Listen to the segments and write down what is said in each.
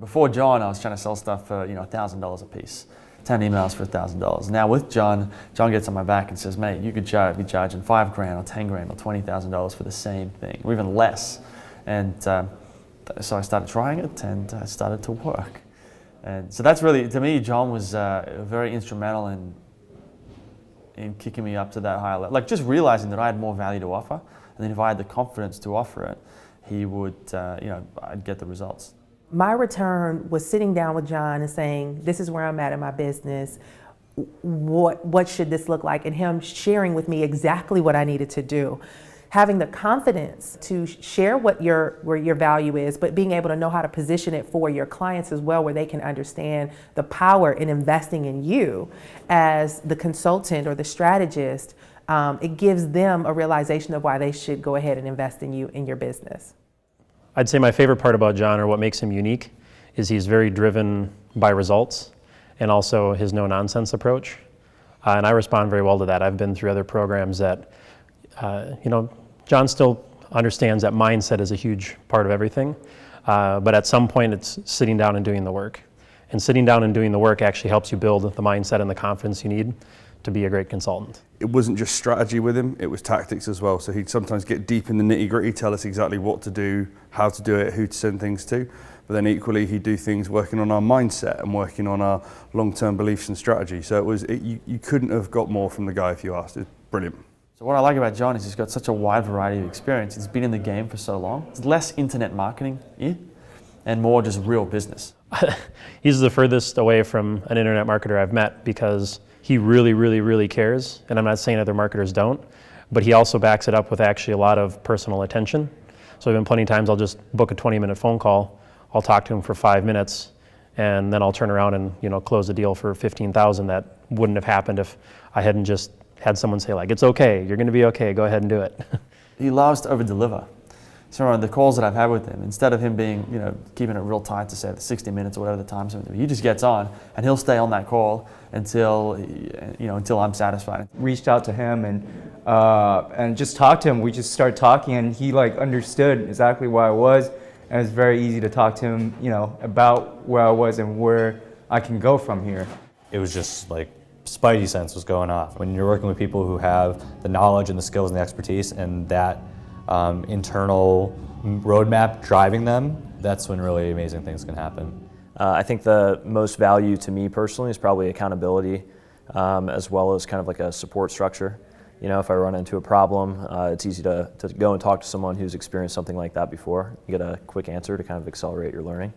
Before John, I was trying to sell stuff for $1,000 a piece, 10 emails for $1,000. Now with John gets on my back and says, mate, you could be charging $5 grand or 10 grand or $20,000 for the same thing, or even less. And so I started trying it, and it started to work. And so that's really, to me, John was very instrumental in kicking me up to that higher level. Like just realizing that I had more value to offer, and then if I had the confidence to offer it, he would, I'd get the results. My return was sitting down with John and saying, this is where I'm at in my business. What should this look like? And him sharing with me exactly what I needed to do. Having the confidence to share where your value is, but being able to know how to position it for your clients as well, where they can understand the power in investing in you as the consultant or the strategist. It gives them a realization of why they should go ahead and invest in you in your business. I'd say my favorite part about John, or what makes him unique, is he's very driven by results and also his no-nonsense approach. And I respond very well to that. I've been through other programs that, John still understands that mindset is a huge part of everything. But at some point, it's sitting down and doing the work. And sitting down and doing the work actually helps you build the mindset and the confidence you need to be a great consultant. It wasn't just strategy with him, it was tactics as well. So he'd sometimes get deep in the nitty-gritty, tell us exactly what to do, how to do it, who to send things to. But then equally, he'd do things working on our mindset and working on our long-term beliefs and strategy. So you couldn't have got more from the guy if you asked. It's brilliant. So what I like about John is he's got such a wide variety of experience. He's been in the game for so long. It's less internet marketing and more just real business. He's the furthest away from an internet marketer I've met, because he really, really, really cares. And I'm not saying other marketers don't, but he also backs it up with actually a lot of personal attention. So there have been plenty of times I'll just book a 20-minute phone call. I'll talk to him for 5 minutes, and then I'll turn around and close a deal for $15,000 that wouldn't have happened if I hadn't just had someone say, like, it's okay, you're going to be okay, go ahead and do it. He loves to over-deliver. So the calls that I've had with him, instead of him being, keeping it real tight to say the 60 minutes or whatever the time, he just gets on and he'll stay on that call until I'm satisfied. Reached out to him and just talked to him. We just started talking, and he understood exactly where I was, and it was very easy to talk to him, about where I was and where I can go from here. It was just like Spidey sense was going off. When you're working with people who have the knowledge and the skills and the expertise and that internal roadmap driving them, that's when really amazing things can happen. I think the most value to me personally is probably accountability, as well as kind of like a support structure. If I run into a problem, it's easy to go and talk to someone who's experienced something like that before. You get a quick answer to kind of accelerate your learning.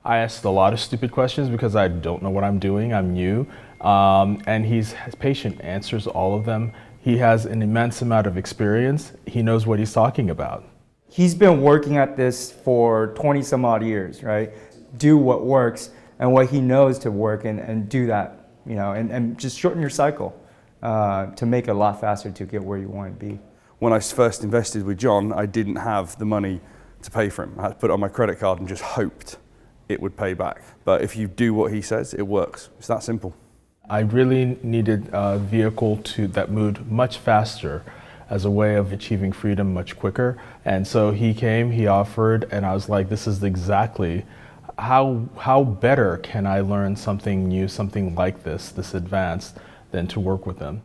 I asked a lot of stupid questions because I don't know what I'm doing, I'm new, and he's patient, answers all of them. He has an immense amount of experience. He knows what he's talking about. He's been working at this for 20 some odd years, right? Do what works and what he knows to work, and do that, and just shorten your cycle to make it a lot faster to get where you want to be. When I first invested with John, I didn't have the money to pay for him. I had to put it on my credit card and just hoped it would pay back. But if you do what he says, it works. It's that simple. I really needed a vehicle that moved much faster as a way of achieving freedom much quicker. And so he came, he offered, and I was like, this is exactly how better can I learn something new, something like this advanced, than to work with him.